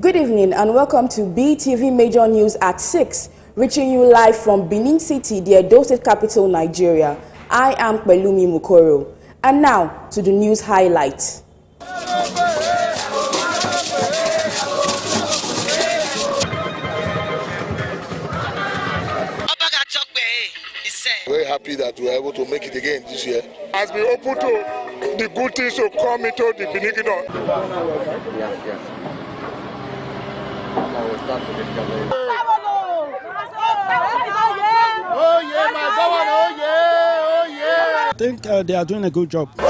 Good evening and welcome to BeeTv Major News at 6, reaching you live from Benin City, the Edo State capital, Nigeria. I am Pelumi Mukoro. And now to the news highlights. Very happy that we are able to make it again this year. Has been open to the good things to come into the Benin Kingdom. Yes. Oh yeah, my governor! Oh yeah! I think they are doing a good job. I'm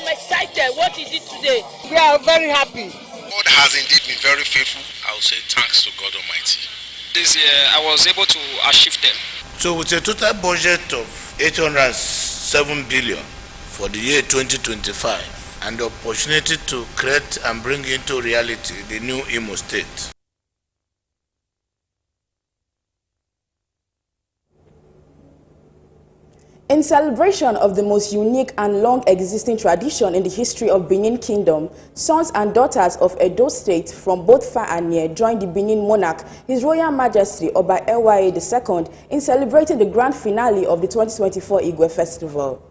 excited. What is it today? We are very happy. God has indeed been very faithful. I will say thanks to God Almighty. This year I was able to achieve them. So with a total budget of 807 billion for the year 2025 and the opportunity to create and bring into reality the new Imo State. In celebration of the most unique and long-existing tradition in the history of Benin Kingdom, sons and daughters of Edo State from both far and near joined the Benin monarch, His Royal Majesty Oba Ewaye II, in celebrating the grand finale of the 2024 Igwe Festival.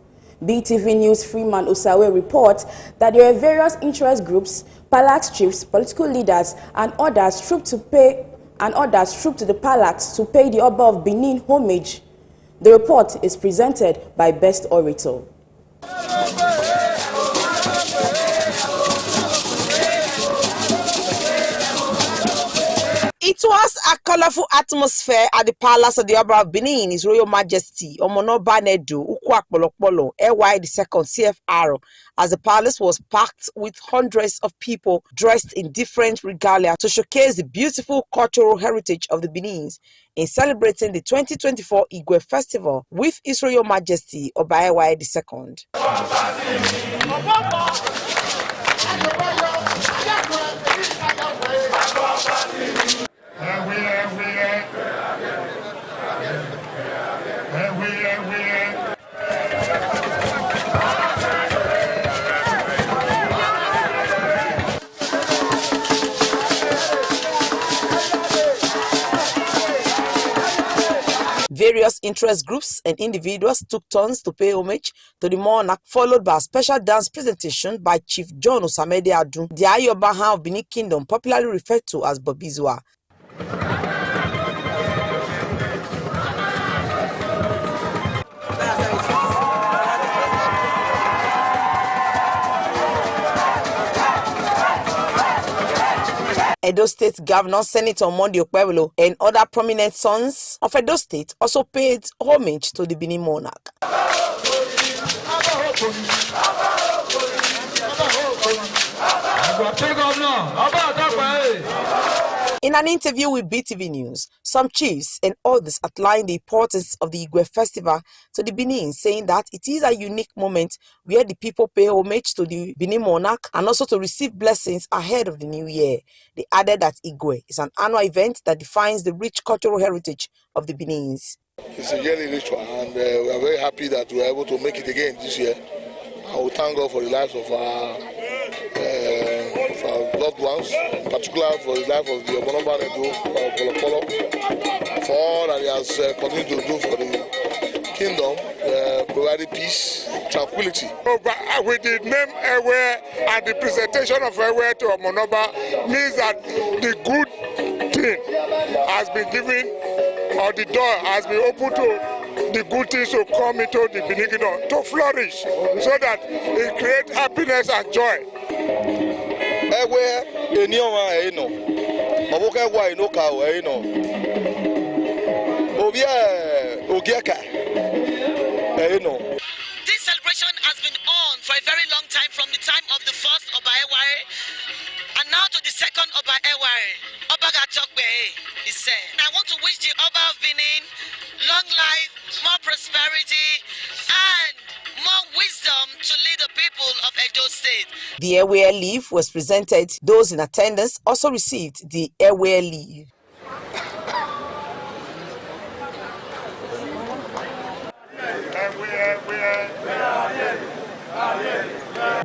BeeTv News Freeman Osawe reports that there are various interest groups, palace chiefs, political leaders, and others trooped to the palace to pay the Oba of Benin homage. The report is presented by Best Orator. It was a colorful atmosphere at the Palace of the Oba of Benin, His Royal Majesty Omonoba Nedu Ukwakpolokpolo Ewaye II CFR, as the palace was packed with hundreds of people dressed in different regalia to showcase the beautiful cultural heritage of the Benins in celebrating the 2024 Igwe Festival with His Royal Majesty Oba Ewaye II. Various interest groups and individuals took turns to pay homage to the monarch, followed by a special dance presentation by Chief John Osamede Adun, the Ayobaha of Benin Kingdom, popularly referred to as Bobizwa. Edo State Governor Senator Mondi Okpebholo and other prominent sons of Edo State also paid homage to the Benin monarch. In an interview with BeeTv News, some chiefs and others outlined the importance of the Igwe Festival to the Benin, saying that it is a unique moment where the people pay homage to the Benin monarch and also to receive blessings ahead of the new year. They added that Igwe is an annual event that defines the rich cultural heritage of the Benins. It's a yearly ritual, and we are very happy that we are able to make it again this year. I will thank God for the lives of our loved ones, in particular for the life of the Omonoba Nedu for all that he has continued to do for the kingdom, providing peace, tranquility. With the name Ewe and the presentation of Ewe to Omonoba means that the good thing has been given, or the door has been opened to the good things to come into the Benin Kingdom to flourish, so that it creates happiness and joy. This celebration has been on for a very long time, from the time of the first Oba Ewaye and now to the second Oba Ewaye. Oba Gatokbe is saying, I want to wish the Oba of Benin long life, more prosperity, and more wisdom to lead the people of Edo State. The airwear leave was presented. Those in attendance also received the airwear leave.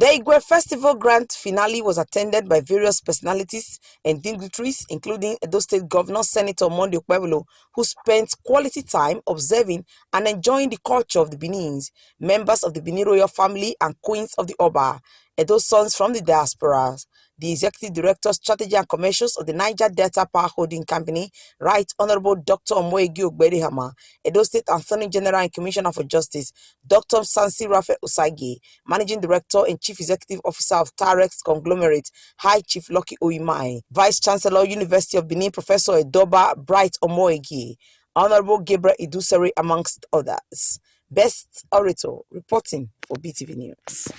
The Igwe Festival Grand Finale was attended by various personalities and dignitaries, including Edo State Governor Senator Monday Okpebholo, who spent quality time observing and enjoying the culture of the Benins, members of the Benin royal family and queens of the Oba, Edo sons from the diaspora. The Executive Director, Strategy and Commercials of the Niger Delta Power Holding Company, Right Honorable Dr. Omoegi Ogbedihama, Edo State Attorney General and Commissioner for Justice, Dr. Sansi Rafe Usagi, Managing Director and Chief Executive Officer of Tarex Conglomerate, High Chief Lucky Oimai, Vice Chancellor, University of Benin, Professor Edoba Bright Omoegi, Honorable Gabriel Iduseri, amongst others. Best Orator, reporting for BeeTv News.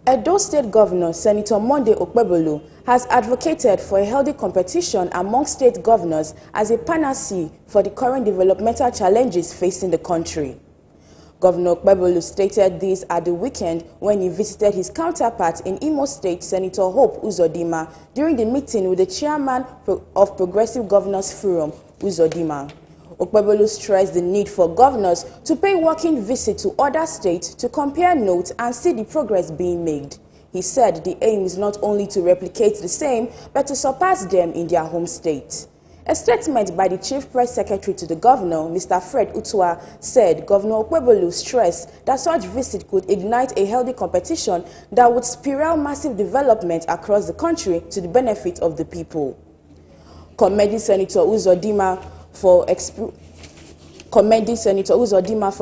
Edo State Governor Senator Monday Okpebholo has advocated for a healthy competition among state governors as a panacea for the current developmental challenges facing the country. Governor Okpebholo stated this at the weekend when he visited his counterpart in Imo State, Senator Hope Uzodimma, during the meeting with the chairman of Progressive Governors Forum, Uzodimma. Okpebholo stressed the need for governors to pay working visits to other states to compare notes and see the progress being made. He said the aim is not only to replicate the same, but to surpass them in their home state. A statement by the Chief Press Secretary to the Governor, Mr. Fred Utua, said Governor Okpebholo stressed that such visit could ignite a healthy competition that would spiral massive development across the country to the benefit of the people. Commending Senator Uzodimma for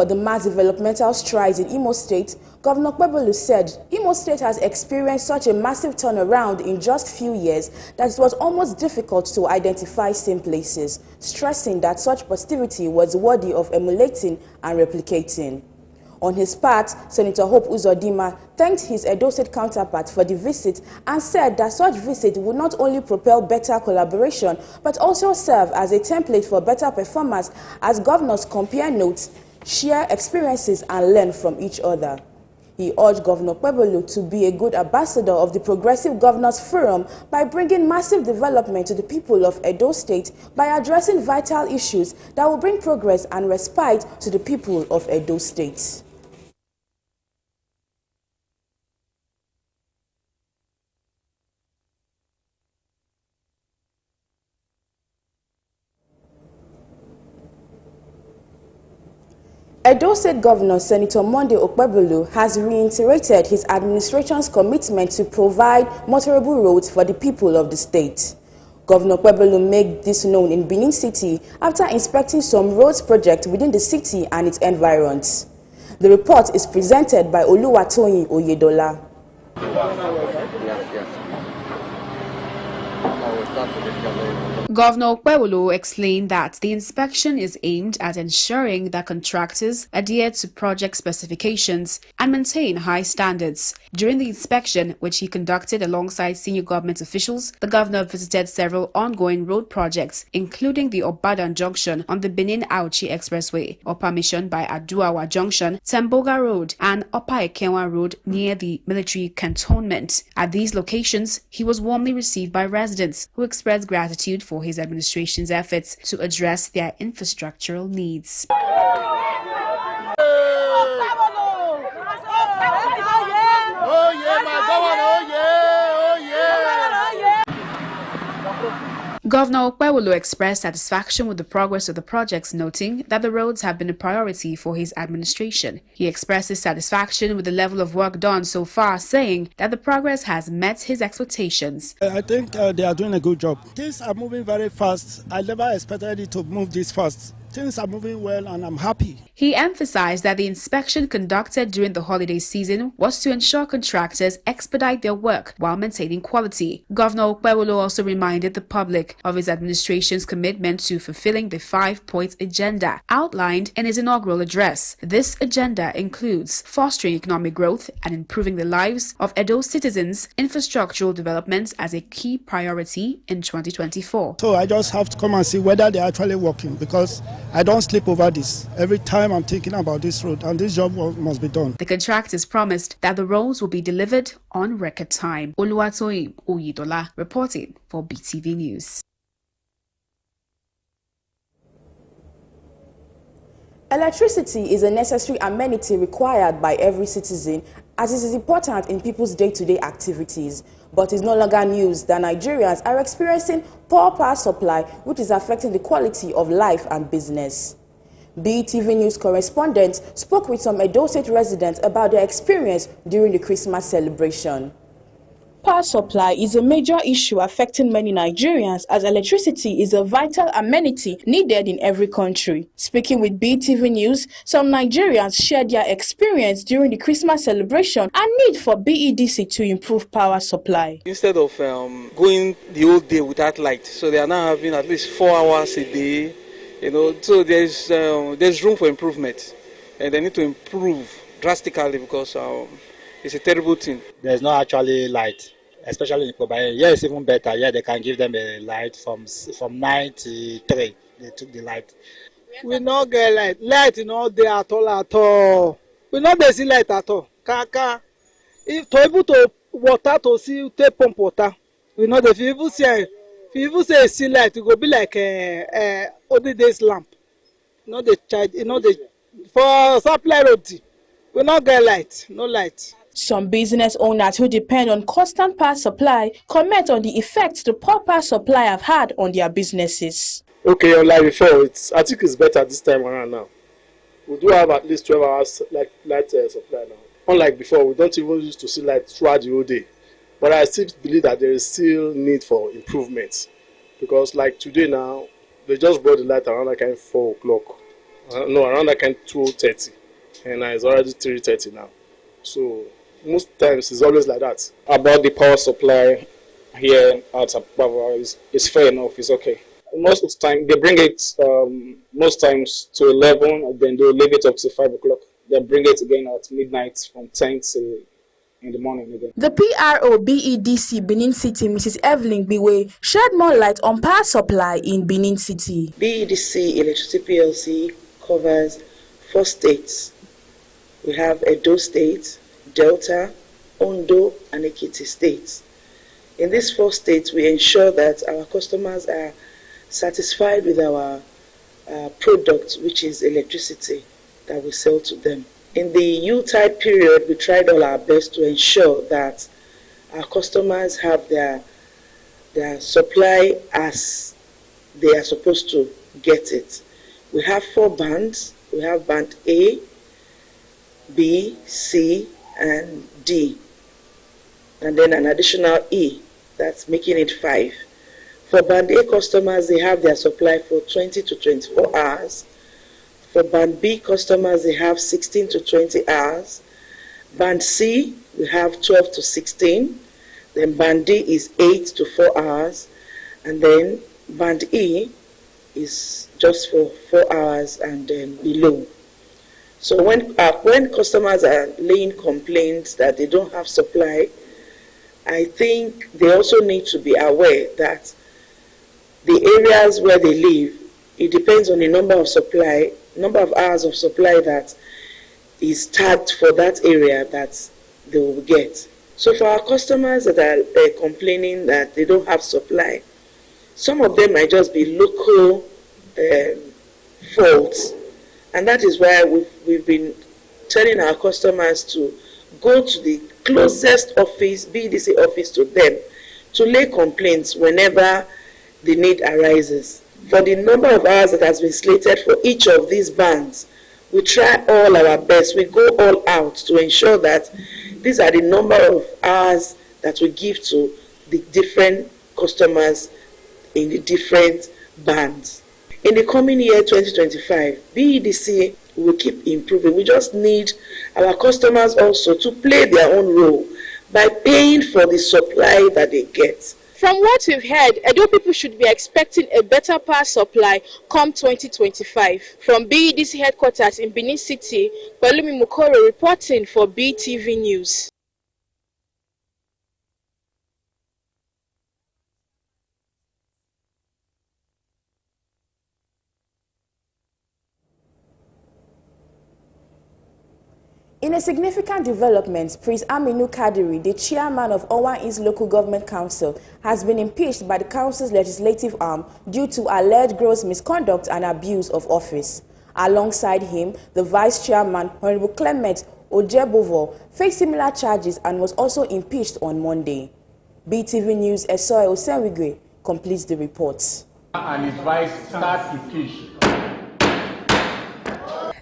the mass developmental strides in Imo State, Governor Okpebholo said Imo State has experienced such a massive turnaround in just few years that it was almost difficult to identify same places, stressing that such positivity was worthy of emulating and replicating. On his part, Senator Hope Uzodimma thanked his Edo State counterpart for the visit and said that such visit would not only propel better collaboration, but also serve as a template for better performance as governors compare notes, share experiences, and learn from each other. He urged Governor Okpebholo to be a good ambassador of the Progressive Governors Forum by bringing massive development to the people of Edo State by addressing vital issues that will bring progress and respite to the people of Edo State. Edo State Governor Senator Monday Okpebholo has reiterated his administration's commitment to provide motorable roads for the people of the state. Governor Okpebholo made this known in Benin City after inspecting some roads projects within the city and its environs. The report is presented by Oluwatoyin Oyedola. Governor Okpebholo explained that the inspection is aimed at ensuring that contractors adhere to project specifications and maintain high standards. During the inspection, which he conducted alongside senior government officials, the governor visited several ongoing road projects, including the Obadan Junction on the Benin-Auchi Expressway, Upper Mission by Aduawa Junction, Temboga Road, and Upper Ekenwa Road near the military cantonment. At these locations, he was warmly received by residents who expressed gratitude for his administration's efforts to address their infrastructural needs. Governor Okpebholo expressed satisfaction with the progress of the projects, noting that the roads have been a priority for his administration. He expresses satisfaction with the level of work done so far, saying that the progress has met his expectations. I think they are doing a good job. Things are moving very fast. I never expected it to move this fast. Things are moving well and I'm happy. He emphasized that the inspection conducted during the holiday season was to ensure contractors expedite their work while maintaining quality. Governor Okpebholo also reminded the public of his administration's commitment to fulfilling the 5-point agenda outlined in his inaugural address. This agenda includes fostering economic growth and improving the lives of Edo citizens, infrastructural development as a key priority in 2024. So I just have to come and see whether they're actually working, because I don't sleep over this. Every time I'm thinking about this road, and this job must be done. The contractors promised that the roads will be delivered on record time. Oluwatoyin Oyedola reporting for BeeTv News. Electricity is a necessary amenity required by every citizen as it is important in people's day-to-day activities. But it's no longer news that Nigerians are experiencing poor power supply, which is affecting the quality of life and business. BeeTv News correspondent spoke with some Edo State residents about their experience during the Christmas celebration. Power supply is a major issue affecting many Nigerians as electricity is a vital amenity needed in every country. Speaking with BeeTv News, some Nigerians shared their experience during the Christmas celebration and need for BEDC to improve power supply. Instead of going the whole day without light, so they are now having at least 4 hours a day, so there's room for improvement, and they need to improve drastically because it's a terrible thing. There's not actually light, especially in Kobaye. Yeah, it's even better. Yeah, they can give them a light from 9 to 3. They took the light. We not get light. Light is not there at all. We not see light at all. If to able to water to see take pump water, we know if you even see light, it will be like a olden days lamp. Not the charge. For supply road, we not get light. No light. Some business owners who depend on constant power supply comment on the effects the poor power supply have had on their businesses. Okay, unlike before, I think it's better this time around now. We do have at least 12 hours light supply now. Unlike before, we don't even used to see light throughout the whole day. But I still believe that there is still need for improvements. Because like today now, they just brought the light around like 4 o'clock. No, around like 2:30. And it's already 3:30 now. So most times it's always like that. About the power supply here at Ababa is fair enough, it's okay. Most of the time they bring it most times to 11 and then they'll leave it up to 5 o'clock. They'll bring it again at midnight from 10 to in the morning again. The PRO BEDC Benin City, Mrs. Evelyn Biwe, shed more light on power supply in Benin City. BEDC Electricity PLC covers 4 states. We have Edo State, Delta, Ondo, and Ekiti states. In these 4 states, we ensure that our customers are satisfied with our product, which is electricity that we sell to them. In the Yuletide period, we tried all our best to ensure that our customers have their supply as they are supposed to get it. We have 4 bands. We have band A, B, C, and D, and then an additional E, that's making it 5. For band A customers, they have their supply for 20 to 24 hours. For band B customers, they have 16 to 20 hours. Band C, we have 12 to 16. Then band D is 8 to 4 hours. And then band E is just for 4 hours and then below. So when customers are laying complaints that they don't have supply, I think they also need to be aware that the areas where they live, it depends on the number of hours of supply that is tagged for that area that they will get. So for our customers that are complaining that they don't have supply, some of them might just be local faults. And that is why we've been telling our customers to go to the closest office, BEDC office to them, to lay complaints whenever the need arises. For the number of hours that has been slated for each of these bands, we try all our best. We go all out to ensure that these are the number of hours that we give to the different customers in the different bands. In the coming year 2025, BEDC will keep improving. We just need our customers also to play their own role by paying for the supply that they get. From what we've heard, Edo people should be expecting a better power supply come 2025. From BEDC headquarters in Benin City, Balumi Mukoro reporting for BeeTv News. In a significant development, Prince Aminu Kadiri, the chairman of Owan East Local Government Council, has been impeached by the council's legislative arm due to alleged gross misconduct and abuse of office. Alongside him, the vice chairman, Honorable Clement Ojebovo, faced similar charges and was also impeached on Monday. BeeTv News' Esoe Osenwigwe completes the report. And his vice start impeached.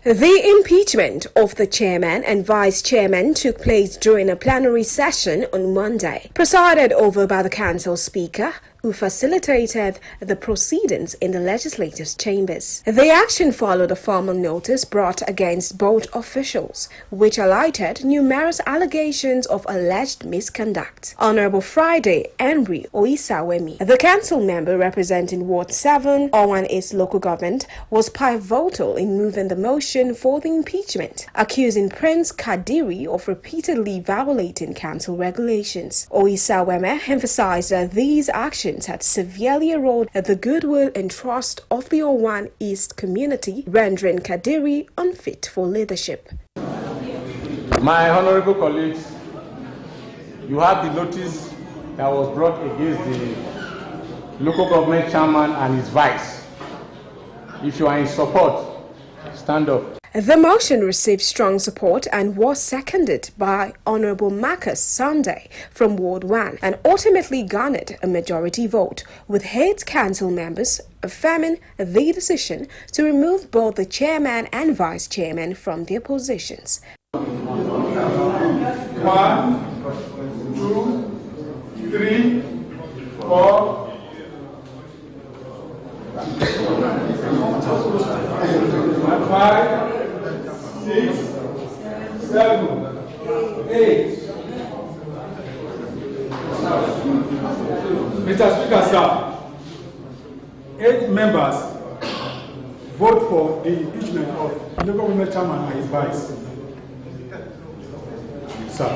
The impeachment of the chairman and vice chairman took place during a plenary session on Monday, presided over by the council speaker, who facilitated the proceedings in the legislative chambers. The action followed a formal notice brought against both officials, which highlighted numerous allegations of alleged misconduct. Honorable Friday Henry Oisawemi, the council member representing Ward 7, Owan East local government, was pivotal in moving the motion for the impeachment, accusing Prince Kadiri of repeatedly violating council regulations. Oisawemi emphasized that these actions had severely eroded the goodwill and trust of the Owan East community, rendering Kadiri unfit for leadership. My honorable colleagues, you have the notice that was brought against the local government chairman and his vice. If you are in support, stand up. The motion received strong support and was seconded by Honorable Marcus Sunday from Ward 1 and ultimately garnered a majority vote, with 8 council members affirming the decision to remove both the chairman and vice chairman from their positions. 1, 2, 3, 4. 5, 6, 7, 8. Mr. Speaker, sir, 8 members vote for the impeachment of the local government chairman and his vice. Sir.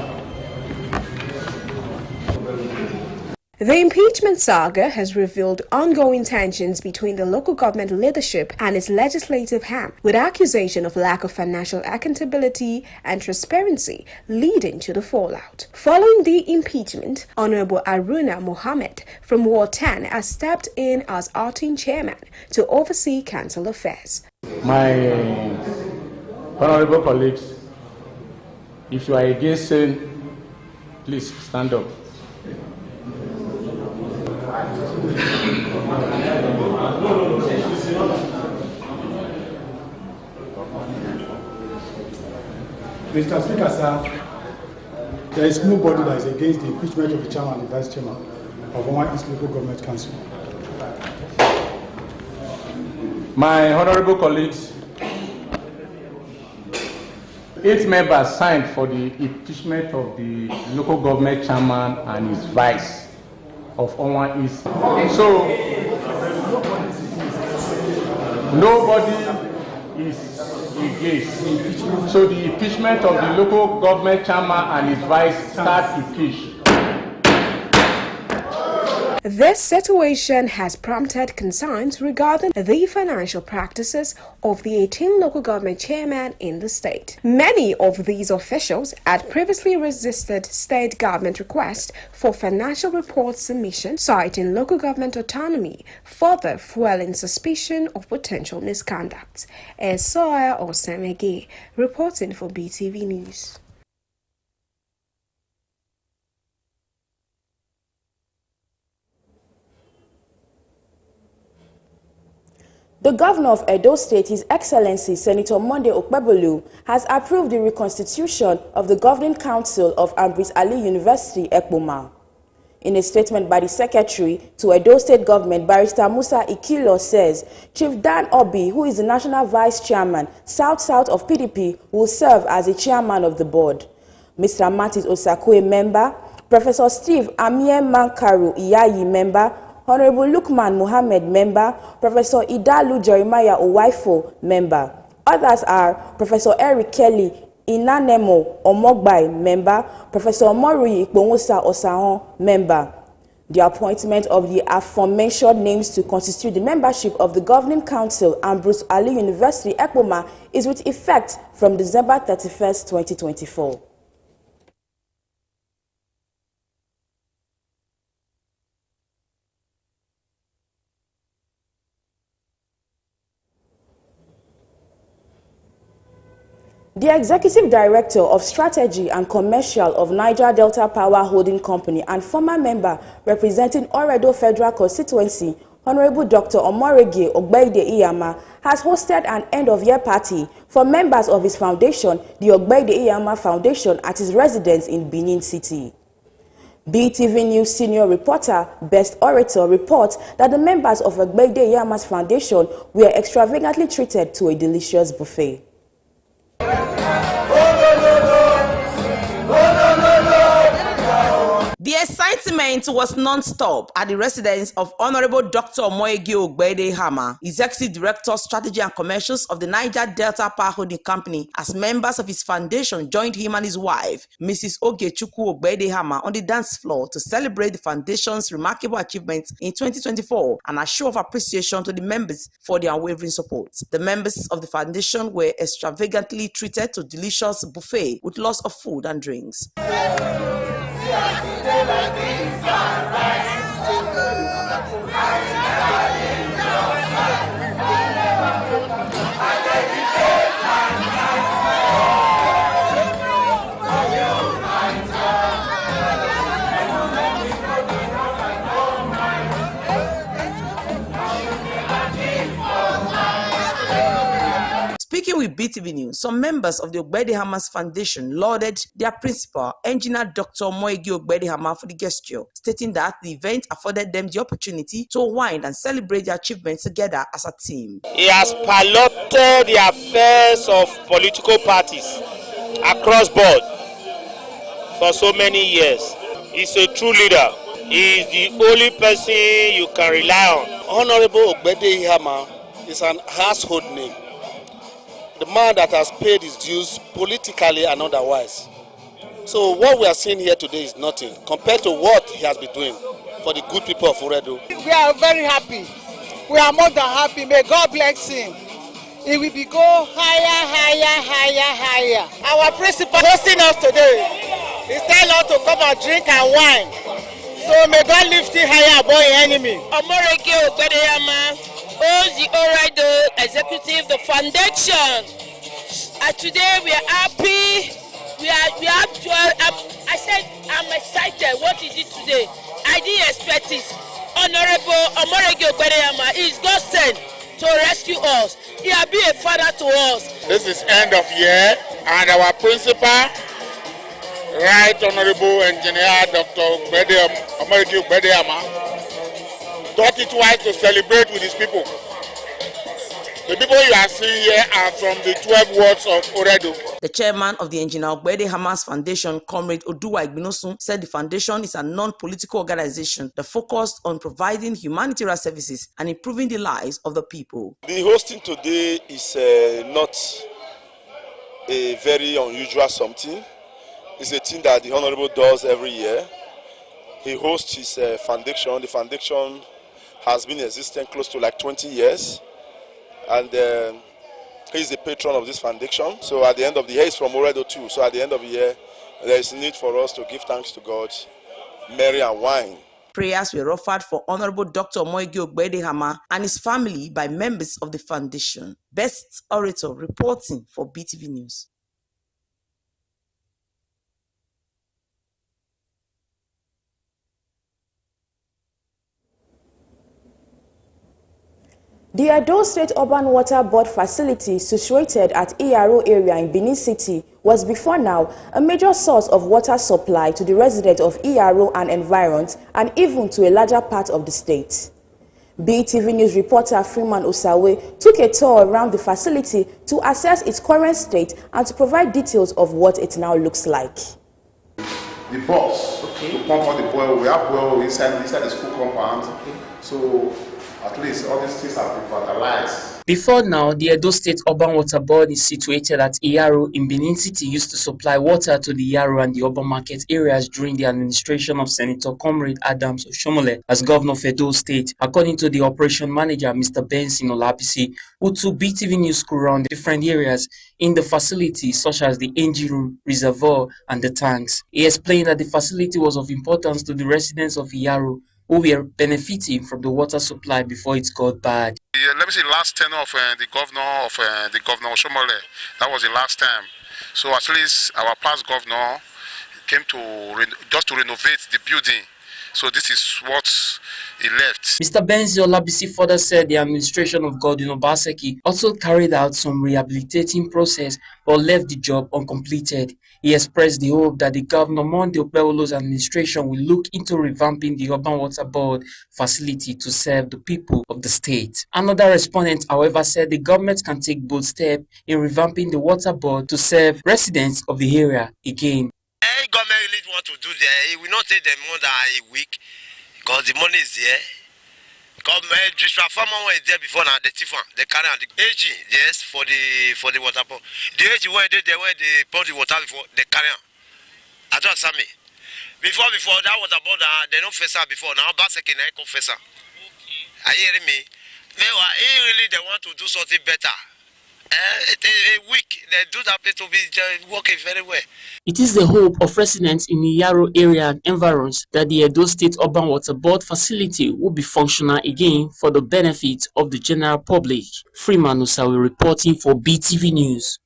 The impeachment saga has revealed ongoing tensions between the local government leadership and its legislative arm, with accusation of lack of financial accountability and transparency leading to the fallout. Following the impeachment, Honorable Aruna Mohammed from Ward 10 has stepped in as acting chairman to oversee council affairs. My honorable colleagues, if you are against sin, please stand up. Mr. Speaker, sir, there is nobody that is against the impeachment of the chairman and the vice chairman of Owan East Local Government Council. My honorable colleagues, 8 members signed for the impeachment of the local government chairman and his vice of Owan East. So, nobody is against. So the impeachment of the local government chairman and his vice start impeached. This situation has prompted concerns regarding the financial practices of the 18 local government chairmen in the state. Many of these officials had previously resisted state government requests for financial report submission, citing local government autonomy, further fueling suspicion of potential misconduct. Esoe Osenwigwe, reporting for BeeTv News. The governor of Edo State, His Excellency Senator Monday Okpebholo, has approved the reconstitution of the Governing Council of Ambris Ali University, Ekpoma. In a statement by the Secretary to Edo State Government, Barrister Musa Ikilo says Chief Dan Obi, who is the National Vice Chairman, South-South of PDP, will serve as the Chairman of the Board. Mr. Matis Osakwe, member, Professor Steve Amie Mankaru Iyayi, member, Honorable Lukman Mohammed, member, Professor Idalu Jeremiah Owaifo, member. Others are Professor Eric Kelly Inanemo Omogbai, member, Professor Omori Ikponwosa Osahon, member. The appointment of the aforementioned names to constitute the membership of the Governing Council Ambrose Ali University, Ekpoma, is with effect from December 31st, 2024. The Executive Director of Strategy and Commercial of Niger Delta Power Holding Company and former member representing Oredo Federal Constituency, Honorable Dr. Omorege Ogbeide Iyama, has hosted an end-of-year party for members of his foundation, the Ogbeide Iyama Foundation, at his residence in Benin City. BeeTv News senior reporter, Best Orator, reports that the members of Ogbeide Iyama's foundation were extravagantly treated to a delicious buffet. The excitement was non-stop at the residence of Honorable Dr. Omoyegi Ogbeide Hama, Executive Director, Strategy and Commercials of the Niger Delta Power Holding Company, as members of his foundation joined him and his wife, Mrs. Ogechukwu Ogbeide Hama, on the dance floor to celebrate the foundation's remarkable achievements in 2024 and a show of appreciation to the members for their unwavering support. The members of the foundation were extravagantly treated to delicious buffet with lots of food and drinks. Speaking with BeeTv News, some members of the Ogbeide Hama's foundation lauded their principal, engineer Dr. Omoyegi Ogbeide Hama, for the gesture, stating that the event afforded them the opportunity to unwind and celebrate their achievements together as a team. He has piloted the affairs of political parties across board for so many years. He's a true leader. He is the only person you can rely on. Honorable Ogbeide Hama is an household name. The man that has paid his dues politically and otherwise. So what we are seeing here today is nothing compared to what he has been doing for the good people of Oredo. We are very happy. We are more than happy. May God bless him. He will be go higher, higher, higher, higher. Our principal hosting us today. He's telling us to come and drink and wine. So may God lift him higher above the enemy. Omorege Ogbeide Hama owns the Oredo Executive, the foundation. Today we are happy. We have I said I'm excited. What is it today? I didn't expect it. Honorable Omorege Ogbeide Hama is God sent to rescue us. He has been a father to us. This is end of year, and our principal, Right Honorable Engineer Dr. Omorege Ogbeide Hama, thought it wise to celebrate with his people. The people you are seeing here are from the 12 wards of Oredo. The chairman of the Engineer Ogbeide Hama's Foundation, Comrade Oduwa Igbinosun, said the foundation is a non-political organization that focused on providing humanitarian services and improving the lives of the people. The hosting today is not a very unusual something. It's a thing that the Honorable does every year. He hosts his foundation. The foundation has been existing close to like 20 years. And he's the patron of this foundation. So at the end of the year, he's from Oredo too. So at the end of the year, there is need for us to give thanks to God, marry and wine. Prayers were offered for Honorable Dr. Omoyegi Ogbeide Hama and his family by members of the foundation. Best Orator reporting for BeeTv News. The Edo State Urban Water Board facility situated at ERO area in Benin City was before now a major source of water supply to the residents of ERO and environs and even to a larger part of the state. BeeTv News reporter Freeman Osawe took a tour around the facility to assess its current state and to provide details of what it now looks like. The box to pump out the boil, we have boil inside the school compound, so at least all these things have been fertilized. Before now, the Edo State Urban Water Board is situated at Iyaro in Benin City, used to supply water to the Iyaro and the urban market areas during the administration of Senator Comrade Adams Oshomole as governor of Edo State, according to the operation manager, Mr. Benson Olapisi, who took BeeTv News crew around different areas in the facility, such as the engine room, reservoir, and the tanks. He explained that the facility was of importance to the residents of Iyaro, who were benefiting from the water supply before it got bad. Yeah, let me see, last tenure of the governor Oshomole, that was the last time. So at least our past governor came to just to renovate the building. So this is what he left. Mr. Benzi Olabisi further said the administration of Godwin Obaseki also carried out some rehabilitating process but left the job uncompleted. He expressed the hope that the Governor Monday Okpebholo's administration will look into revamping the Urban Water Board facility to serve the people of the state. Another respondent, however, said the government can take bold steps in revamping the water board to serve residents of the area again. Any government really want to do there, it will not take them more than a week because the money is there. Government district farmer was there before now, the Tifan, they carry on the AG, yes, for the water pump. The AG where they pump the water before they carry on. I don't me. Before that water board, they don't face up before now. Basically, they confess. Are you hearing me? Really they want to do something better. A week they do that to be working very well. It is the hope of residents in the Yaro area and environs that the Edo State Urban Water Board facility will be functional again for the benefit of the general public. Freeman Usawi reporting for BeeTv News.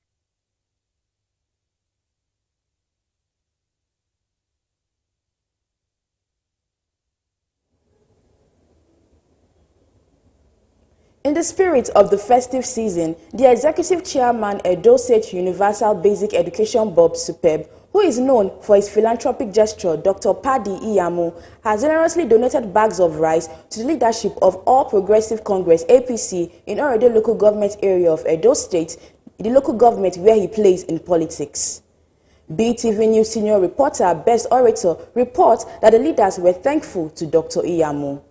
In the spirit of the festive season, the Executive Chairman Edo State Universal Basic Education Board (SUPEB), who is known for his philanthropic gesture, Dr. Paddy Iyamu, has generously donated bags of rice to the leadership of All Progressive Congress (APC) in Oredo local government area of Edo State, the local government where he plays in politics. BeeTv News senior reporter Best Orator reports that the leaders were thankful to Dr. Iyamu.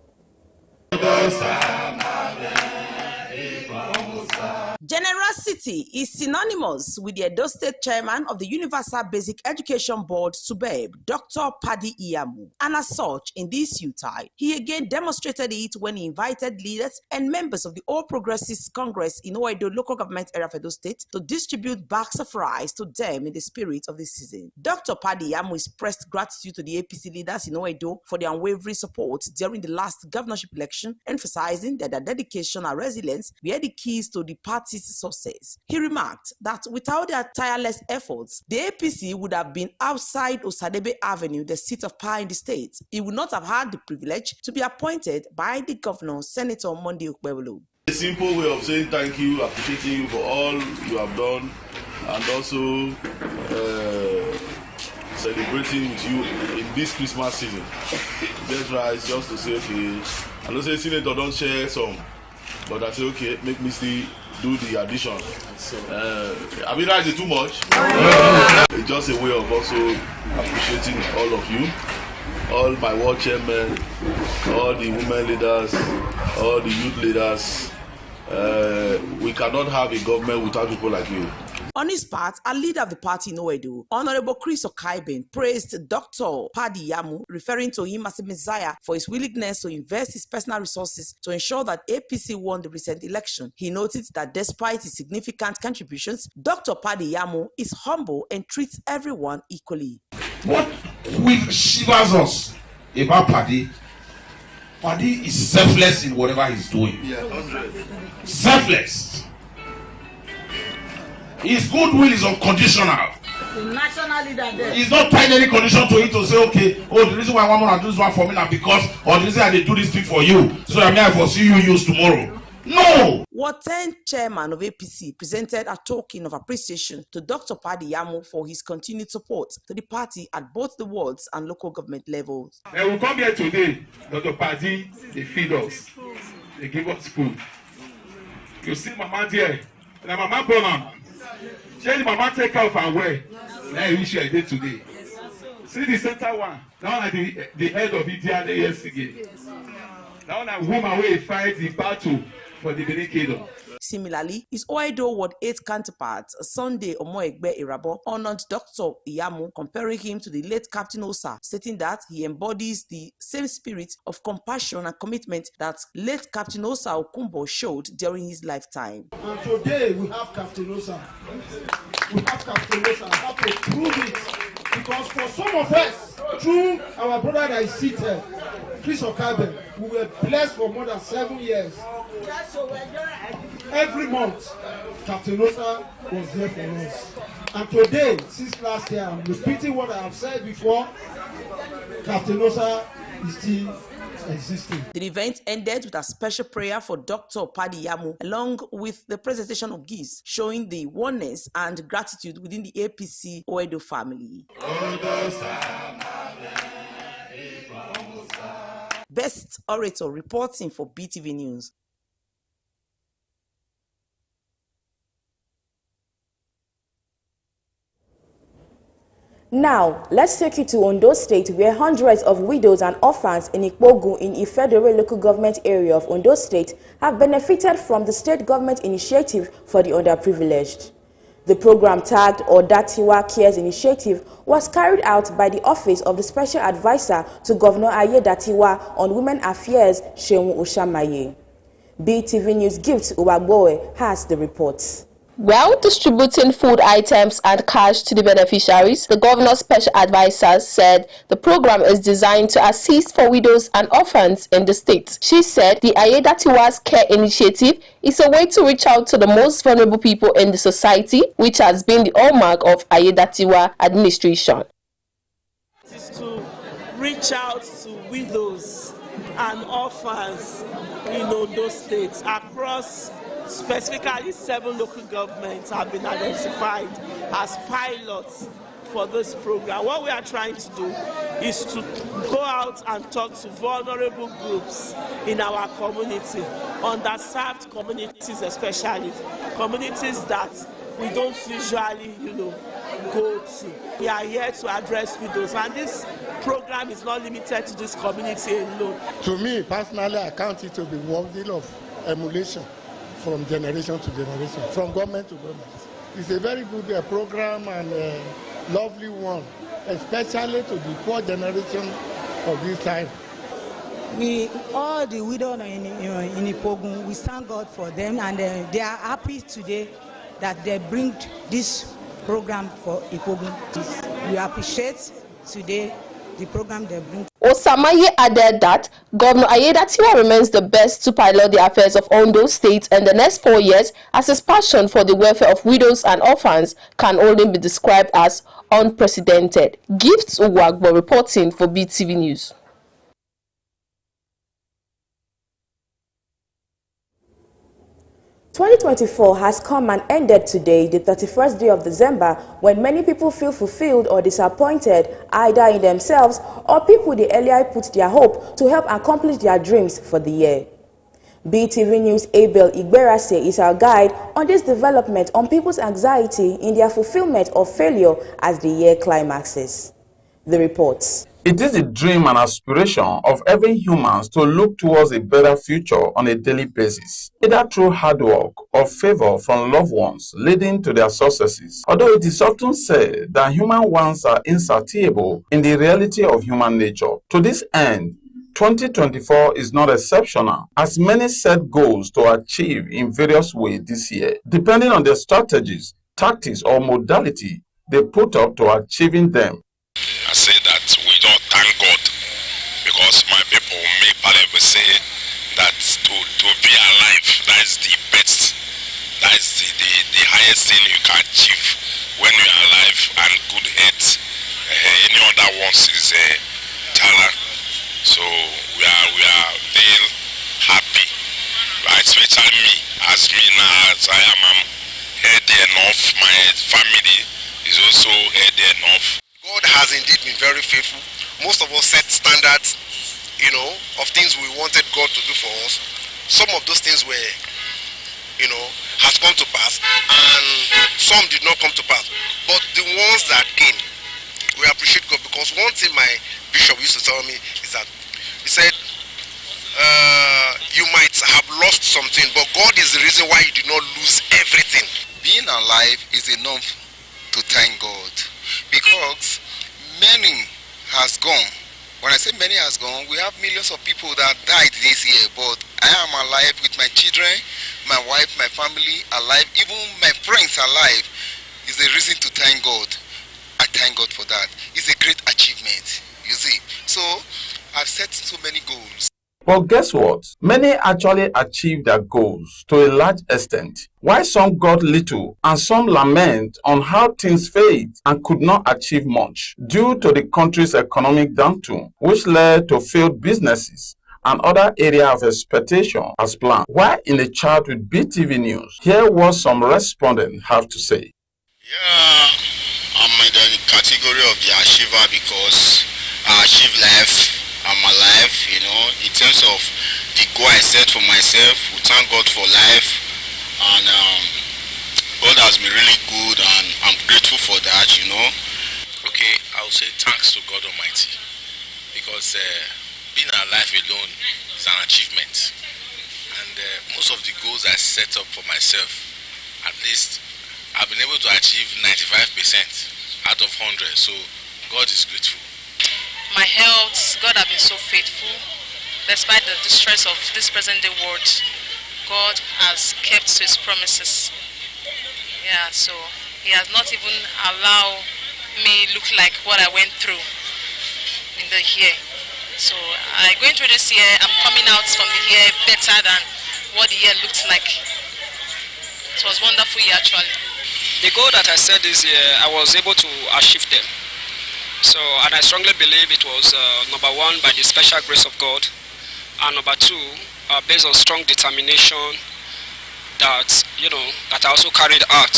Generosity is synonymous with the Edo State Chairman of the Universal Basic Education Board, SUBEB, Dr. Paddy Iyamu. And as such, in this Yuletide, he again demonstrated it when he invited leaders and members of the All Progressives Congress in Oedo local government area of Edo State to distribute bags of rice to them in the spirit of the season. Dr. Paddy Iyamu expressed gratitude to the APC leaders in Oedo for their unwavering support during the last governorship election, emphasizing that their dedication and resilience were the keys to the party's success. He remarked that without their tireless efforts, the APC would have been outside Osadebe Avenue, the seat of power in the state. He would not have had the privilege to be appointed by the governor, Senator Monday Okpebholo. A simple way of saying thank you, appreciating you for all you have done, and also celebrating with you in this Christmas season. That's right, just to say, okay, I don't say Senator don't share some, but I say, okay, make me still do the addition. I mean, that is too much. It's just a way of also appreciating all of you, all my ward chairmen, all the women leaders, all the youth leaders. We cannot have a government without people like you. On his part, a leader of the party in Oedo, Honorable Chris Okaiben, praised Dr. Paddy Iyamu, referring to him as a messiah for his willingness to invest his personal resources to ensure that APC won the recent election. He noted that despite his significant contributions, Dr. Paddy Iyamu is humble and treats everyone equally. What shivers us about Paddy is selfless in whatever he's doing. Yeah, 100. Selfless. His goodwill is unconditional. The national leader there. He's not tying any condition to it to say, okay, oh, the reason why I want to do this one for me now because, or the reason I do this thing for you, so I may foresee you use tomorrow. No! Ward 10 chairman of APC presented a token of appreciation to Dr. Paddy Iyamu for his continued support to the party at both the wards and local government levels. And we come here today, Dr. Paddy, they feed us. They give us food. You see Mama there, and Mama Bonham. Change Mama take care of her way. Now you share it today. See the center one. Now at the head of it yesterday. Now I woman will fight the battle for the Benin Kingdom. Similarly, his Oedo Ward 8 counterpart, Sunday Omoegbe Irabo, honored Dr. Iyamu, comparing him to the late Captain Osa, stating that he embodies the same spirit of compassion and commitment that late Captain Osa Okumbo showed during his lifetime. And today we have Captain Osa. We have Captain Osa. I have to prove it Because for some of us, through our brother that is seated, Chris Okabe, we were blessed for more than 7 years. Every month, Captain Osa was there for us. And today, since last year, I'm repeating what I have said before, Captain Osa is still existing. The event ended with a special prayer for Dr. Padi Yamu, along with the presentation of gifts, showing the oneness and gratitude within the APC Oedo family. Best Orator reporting for BeeTv News. Now, let's take you to Ondo State, where hundreds of widows and orphans in Ikpogu in Ifedore local government area of Ondo State have benefited from the state government initiative for the underprivileged. The program, tagged Odatiwa Cares Initiative, was carried out by the Office of the Special Advisor to Governor Ayedatiwa on Women Affairs, Shehu Oshamaye. BeeTv News Gift Uwagboe has the report. While distributing food items and cash to the beneficiaries, the governor's special advisor said the program is designed to assist for widows and orphans in the state. She said the Ayedatiwa's Care Initiative is a way to reach out to the most vulnerable people in the society, which has been the hallmark of Ayedatiwa administration. It is to reach out to widows and orphans in Ondo State across. Specifically, 7 local governments have been identified as pilots for this program. What we are trying to do is to go out and talk to vulnerable groups in our community, underserved communities especially, communities that we don't usually, go to. We are here to address widows, and this program is not limited to this community alone. To me, personally, I count it to be worthy of emulation. From generation to generation, from government to government. It's a very good program and a lovely one, especially to the poor generation of this time. We, all the widows in Ikpogu, we thank God for them, and they are happy today that they bring this program for Ikpogu. We appreciate today the program they bring. Osamaye added that Governor Ayedatiwa remains the best to pilot the affairs of Ondo State in the next 4 years, as his passion for the welfare of widows and orphans can only be described as unprecedented. Gifts Uwagbo reporting for BeeTv News. "2024 has come and ended today, the 31st day of December, when many people feel fulfilled or disappointed, either in themselves or people they earlier put their hope to help accomplish their dreams for the year. BeeTv News' Abel Igberase is our guide on this development on people's anxiety in their fulfillment or failure as the year climaxes. The reports. It is the dream and aspiration of every human to look towards a better future on a daily basis, either through hard work or favor from loved ones leading to their successes. Although it is often said that human wants are insatiable in the reality of human nature. To this end, 2024 is not exceptional, as many set goals to achieve in various ways this year, depending on their strategies, tactics, or modality they put up to achieving them. I say that we don't thank God because my people make Bible say that to be alive, that is the best, that is the highest thing you can achieve when you are alive, and good health. Any other ones is talent. So we are very happy, especially me, as me now, as I am healthy enough, my family is also healthy enough. God has indeed been very faithful. Most of us set standards, of things we wanted God to do for us. Some of those things were, has come to pass, and some did not come to pass. But the ones that came, we appreciate God, because one thing my bishop used to tell me is that he said, you might have lost something, but God is the reason why you did not lose everything. Being alive is enough to thank God, because many has gone. When I say many has gone, we have millions of people that died this year, but I am alive with my children, my wife, my family alive, even my friends alive. Is a reason to thank God. I thank God for that. It's a great achievement, you see. So I've set so many goals. But guess what? Many actually achieved their goals to a large extent, while some got little and some lament on how things failed and could not achieve much due to the country's economic downturn, which led to failed businesses and other area of expectation as planned. While in a chat with BeeTv News, here what some respondents have to say. Yeah, I'm in the category of the achiever because I achieve life. I'm alive, you know, in terms of the goal I set for myself. We thank God for life, and God has been really good, and I'm grateful for that, you know. Okay, I will say thanks to God Almighty, because being alive alone is an achievement, and most of the goals I set up for myself, at least I've been able to achieve 95% out of 100, so God is grateful. My health, God has been so faithful. Despite the distress of this present day world, God has kept to his promises. Yeah, so he has not even allowed me look like what I went through in the year. So going through this year, I'm coming out from the year better than what the year looked like. It was wonderful year actually. The goal that I set this year, I was able to achieve them. So, and I strongly believe it was number one, by the special grace of God, and number two, based on strong determination that, you know, that I also carried out.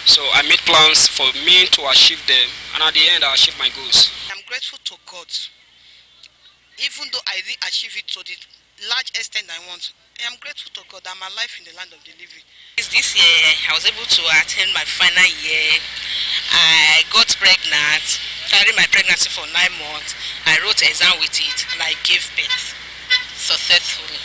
So I made plans for me to achieve them, and at the end I achieved my goals. I'm grateful to God. Even though I didn't achieve it to the large extent I want, I am grateful to God that I'm alive in the land of the living. This year, I was able to attend my final year. I got pregnant, carried my pregnancy for 9 months. I wrote an exam with it, and I gave birth successfully.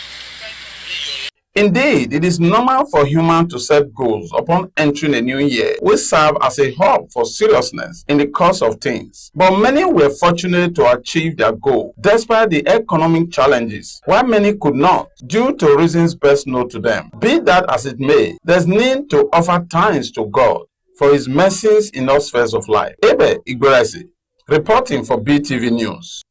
Indeed, it is normal for humans to set goals upon entering a new year, which serve as a hub for seriousness in the course of things. But many were fortunate to achieve their goal, despite the economic challenges, while many could not, due to reasons best known to them. Be that as it may, there's need to offer thanks to God for his mercies in all spheres of life. Ebe Igboraisi, reporting for BeeTv News.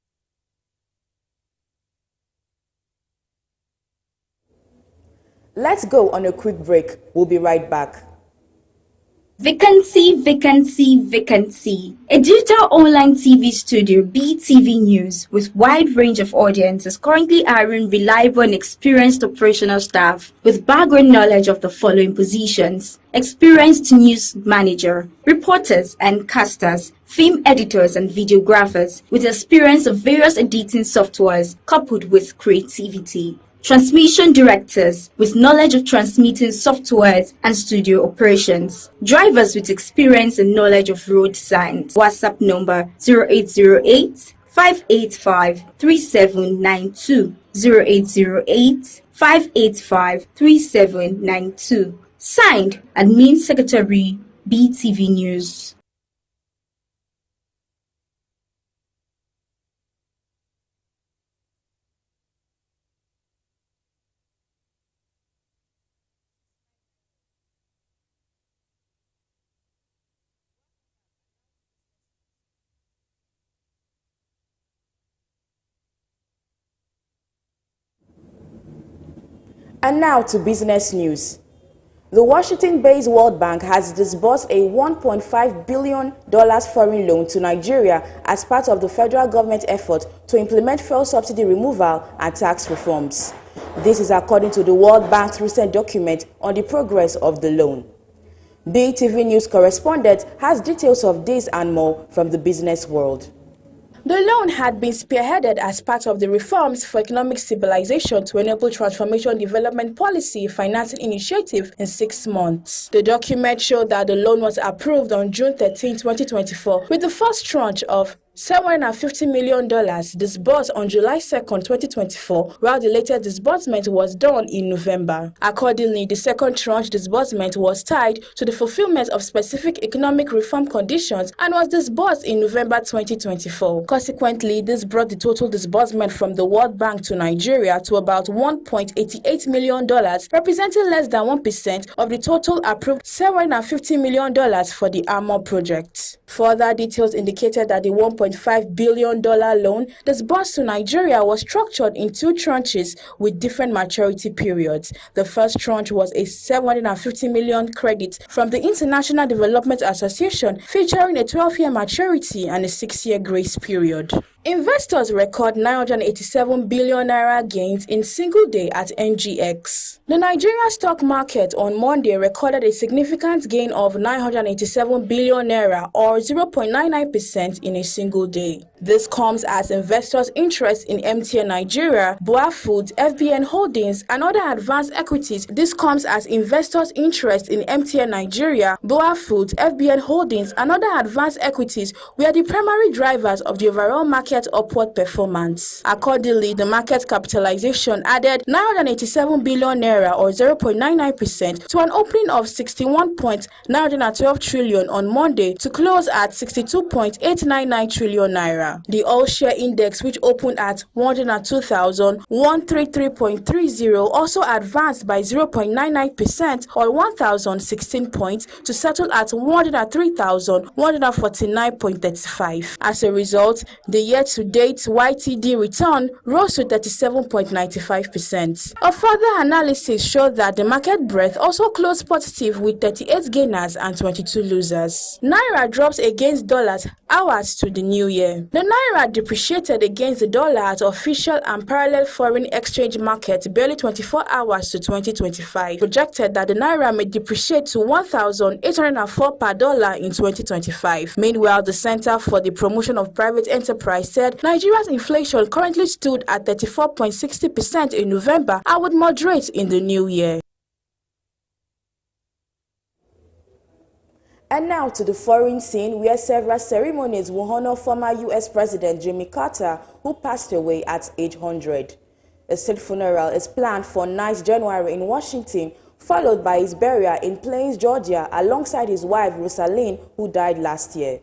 Let's go on a quick break. We'll be right back. Vacancy, vacancy, vacancy. A digital online TV studio, BeeTv News, with wide range of audience, is currently hiring reliable and experienced operational staff with background knowledge of the following positions: experienced news manager, reporters and casters, film editors and videographers with experience of various editing softwares coupled with creativity. Transmission directors with knowledge of transmitting softwares and studio operations. Drivers with experience and knowledge of road signs. WhatsApp number 0808 585 3792. 0808 585 3792. Signed, Admin Secretary, BeeTv News. And now to business news. The Washington-based World Bank has disbursed a $1.5 billion foreign loan to Nigeria as part of the federal government effort to implement fuel subsidy removal and tax reforms. This is according to the World Bank's recent document on the progress of the loan. BeeTv News correspondent has details of this and more from the business world. The loan had been spearheaded as part of the reforms for economic stabilization to enable transformation development policy financing initiative in 6 months. The document showed that the loan was approved on June 13, 2024, with the first tranche of $750 million disbursed on July 2nd, 2024, while the latest disbursement was done in November. Accordingly, the second tranche disbursement was tied to the fulfillment of specific economic reform conditions and was disbursed in November 2024. Consequently, this brought the total disbursement from the World Bank to Nigeria to about $1.88 million, representing less than 1% of the total approved $750 million for the Armor project. Further details indicated that the $1.5 billion loan disbursed to Nigeria was structured in two tranches with different maturity periods. The first tranche was a $750 million credit from the International Development Association, featuring a 12-year maturity and a 6-year grace period. Investors record 987 billion naira gains in single day at NGX. The Nigerian stock market on Monday recorded a significant gain of 987 billion naira or 0.99% in a single day. This comes as investors' interest in MTN Nigeria, Boa Foods, FBN Holdings, and other advanced equities. This comes as investors' interest in MTN Nigeria, Boa Foods, FBN Holdings, and other advanced equities were the primary drivers of the overall market upward performance. Accordingly, the market capitalization added 987 billion naira or 0.99% to an opening of 61.912 trillion on Monday to close at 62.899 trillion naira. The all-share index, which opened at 102,133.30, also advanced by 0.99% or 1,016 points to settle at 103,149.35. As a result, the year-to-date YTD return rose to 37.95%. A further analysis showed that the market breadth also closed positive with 38 gainers and 22 losers. Naira drops against dollars hours to the new year. The Naira depreciated against the dollar at official and parallel foreign exchange market barely 24 hours to 2025. Projected that the Naira may depreciate to 1,804 per dollar in 2025. Meanwhile, the Center for the Promotion of Private Enterprise said Nigeria's inflation currently stood at 34.60% in November and would moderate in the new year. And now to the foreign scene, where several ceremonies will honor former U.S. President Jimmy Carter, who passed away at age 100. A state funeral is planned for 9th January in Washington, followed by his burial in Plains, Georgia, alongside his wife, Rosalynn, who died last year.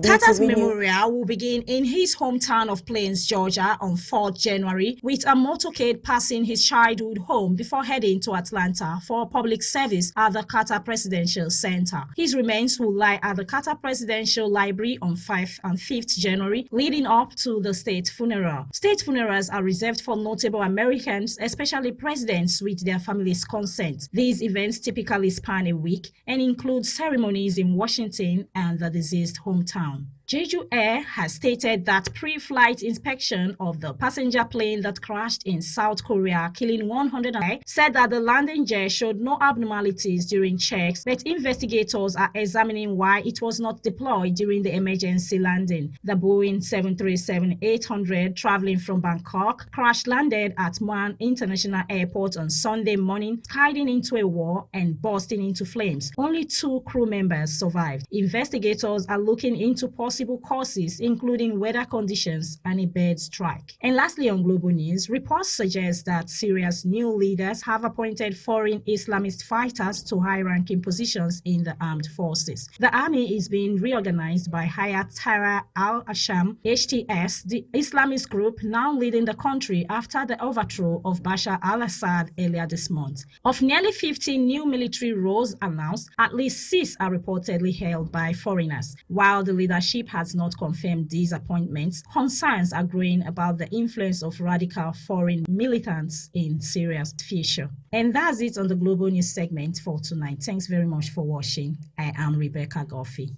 Carter's memorial will begin in his hometown of Plains, Georgia on 4th January with a motorcade passing his childhood home before heading to Atlanta for public service at the Carter Presidential Center. His remains will lie at the Carter Presidential Library on 5th and 5th January, leading up to the state funeral. State funerals are reserved for notable Americans, especially presidents, with their families' consent. These events typically span a week and include ceremonies in Washington and the deceased hometown. Jeju Air has stated that pre-flight inspection of the passenger plane that crashed in South Korea, killing 100, said that the landing gear showed no abnormalities during checks, but investigators are examining why it was not deployed during the emergency landing. The Boeing 737-800 traveling from Bangkok crash-landed at Man International Airport on Sunday morning, sliding into a wall and bursting into flames. Only 2 crew members survived. Investigators are looking into possible causes, including weather conditions and a bird strike. And lastly, on global news, reports suggest that Syria's new leaders have appointed foreign Islamist fighters to high-ranking positions in the armed forces. The army is being reorganized by Hayat Tahrir al-Sham (HTS), the Islamist group now leading the country after the overthrow of Bashar al-Assad earlier this month. Of nearly 50 new military roles announced, at least 6 are reportedly held by foreigners. While the leadership has not confirmed these appointments, concerns are growing about the influence of radical foreign militants in Syria's future. And that's it on the Global News segment for tonight. Thanks very much for watching. I am Rebecca Goffey.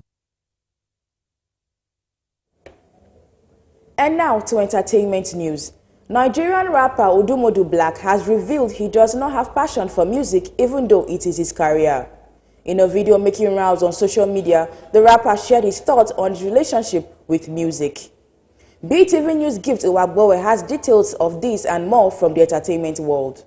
And now to entertainment news. Nigerian rapper Odumodu Black has revealed he does not have passion for music, even though it is his career. In a video making rounds on social media, the rapper shared his thoughts on his relationship with music. BeeTv News Gift Iwagbowe has details of this and more from the entertainment world.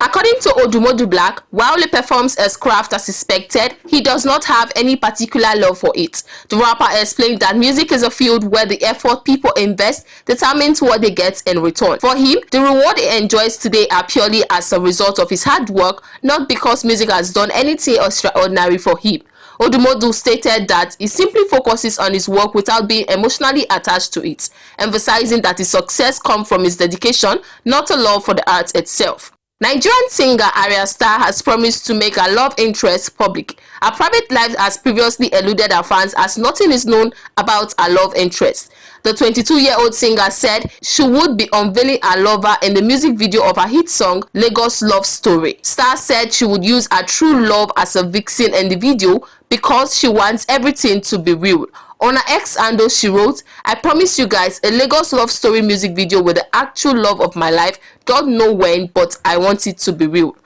According to Odumodu Black, while he performs his craft as expected, he does not have any particular love for it. The rapper explained that music is a field where the effort people invest determines what they get in return. For him, the reward he enjoys today are purely as a result of his hard work, not because music has done anything extraordinary for him. Odumodu stated that he simply focuses on his work without being emotionally attached to it, emphasizing that his success comes from his dedication, not a love for the art itself. Nigerian singer Arya Star has promised to make her love interest public. Her private life has previously eluded her fans as nothing is known about her love interest. The 22-year-old singer said she would be unveiling her lover in the music video of her hit song Lagos Love Story. Star said she would use her true love as a vixen in the video because she wants everything to be real. On her ex handle, she wrote, "I promise you guys a Lagos Love Story music video with the actual love of my life. Don't know when, but I want it to be real."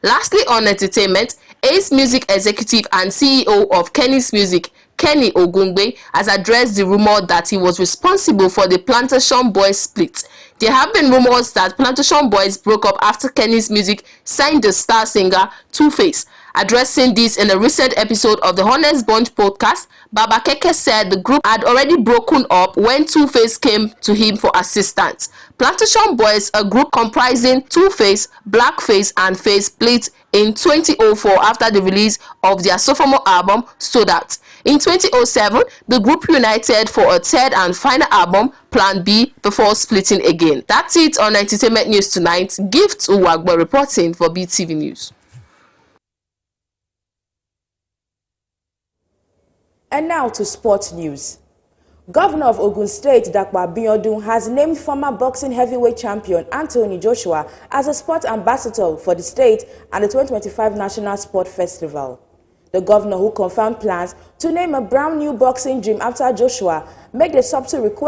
Lastly, on entertainment, Ace Music executive and CEO of Kenny's Music, Kenny Ogungbe, has addressed the rumor that he was responsible for the Plantation Boys split. There have been rumors that Plantation Boys broke up after Kenny's Music signed the star singer Two-Face. Addressing this in a recent episode of the Honest Bunch podcast, Baba Keke said the group had already broken up when Two-Face came to him for assistance. Plantation Boys, a group comprising Two-Face, Blackface and Face, split in 2004 after the release of their sophomore album, Stood Out. In 2007, the group united for a third and final album, Plan B, before splitting again. That's it on Entertainment News tonight. Gift Uwagbo reporting for BeeTv News. And now to sports news. Governor of Ogun State, Dapo Abiodun, has named former boxing heavyweight champion Anthony Joshua as a sport ambassador for the state and the 2025 National Sport Festival. The governor, who confirmed plans to name a brand new boxing gym after Joshua, made a subtle request